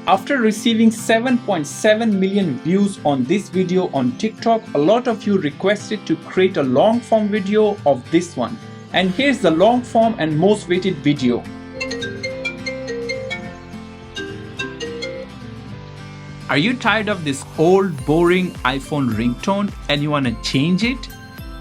After receiving 7.7 million views on this video on TikTok, a lot of you requested to create a long form video of this one. And here's the long form and most waited video. Are you tired of this old boring iPhone ringtone and you want to change it?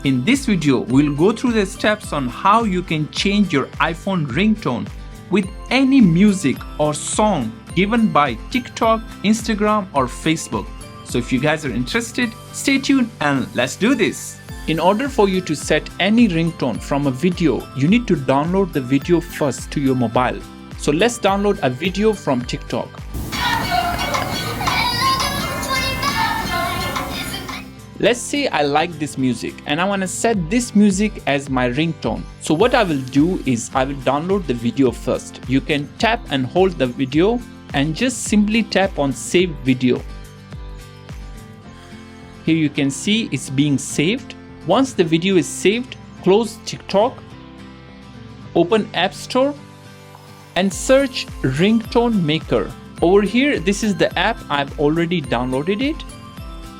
In this video, we'll go through the steps on how you can change your iPhone ringtone with any music or song given by TikTok, Instagram or Facebook. So if you guys are interested, stay tuned and let's do this. In order for you to set any ringtone from a video, you need to download the video first to your mobile. So let's download a video from TikTok. Let's say I like this music and I want to set this music as my ringtone. So what I will do is I will download the video first. You can tap and hold the video and just simply tap on save video. Here you can see it's being saved. Once the video is saved, close TikTok, open App Store and search Ringtone Maker. Over here, this is the app. I've already downloaded it.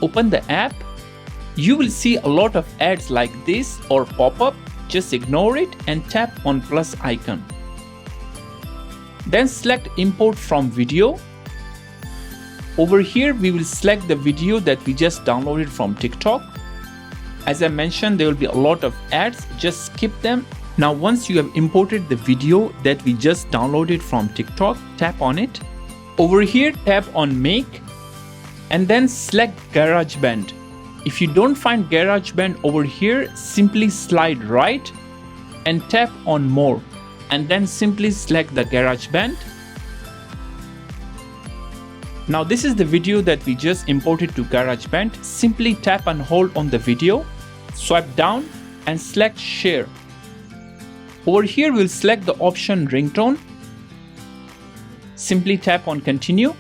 Open the app. You will see a lot of ads like this or pop up. Just ignore it and tap on plus icon. Then select import from video. Over here we will select the video that we just downloaded from TikTok. As I mentioned, there will be a lot of ads, just skip them. Now once you have imported the video that we just downloaded from TikTok, tap on it. Over here tap on make and then select GarageBand. If you don't find GarageBand over here, simply slide right and tap on more and then simply select the GarageBand. Now this is the video that we just imported to GarageBand. Simply tap and hold on the video, swipe down and select share. Over here we'll select the option ringtone. Simply tap on continue.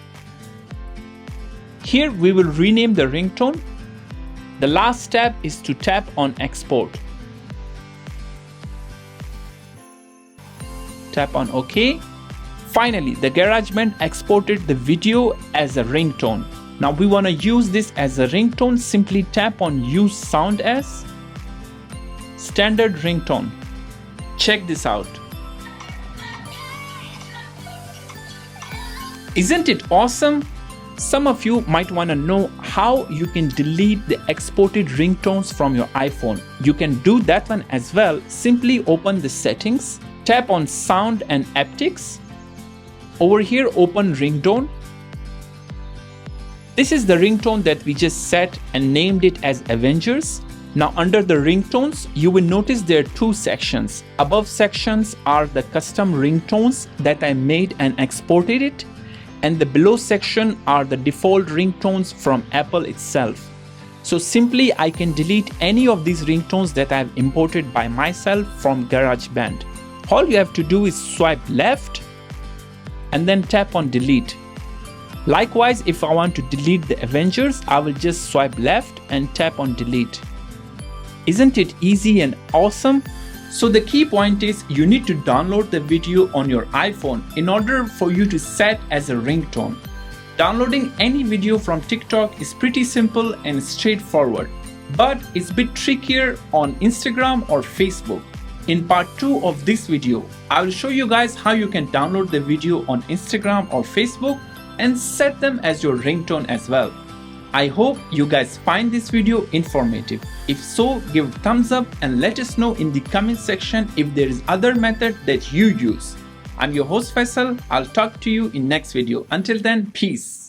Here we will rename the ringtone. The last step is to tap on export. Tap on OK. Finally, the GarageBand exported the video as a ringtone. Now we want to use this as a ringtone. Simply tap on use sound as standard ringtone. Check this out. Isn't it awesome? Some of you might want to know how you can delete the exported ringtones from your iPhone. You can do that one as well. Simply open the settings, tap on sound and haptics. Over here open ringtone. This is the ringtone that we just set and named it as Avengers. Now under the ringtones, you will notice there are two sections. Above sections are the custom ringtones that I made and exported it. And the below section are the default ringtones from Apple itself. So simply I can delete any of these ringtones that I have imported by myself from GarageBand. All you have to do is swipe left and then tap on delete. Likewise, if I want to delete the Avengers, I will just swipe left and tap on delete. Isn't it easy and awesome? So the key point is you need to download the video on your iPhone in order for you to set as a ringtone. Downloading any video from TikTok is pretty simple and straightforward, but it's a bit trickier on Instagram or Facebook. In part 2 of this video, I will show you guys how you can download the video on Instagram or Facebook and set them as your ringtone as well. I hope you guys find this video informative. If so, give a thumbs up and let us know in the comment section if there is other method that you use. I'm your host Faisal. I'll talk to you in next video. Until then, peace.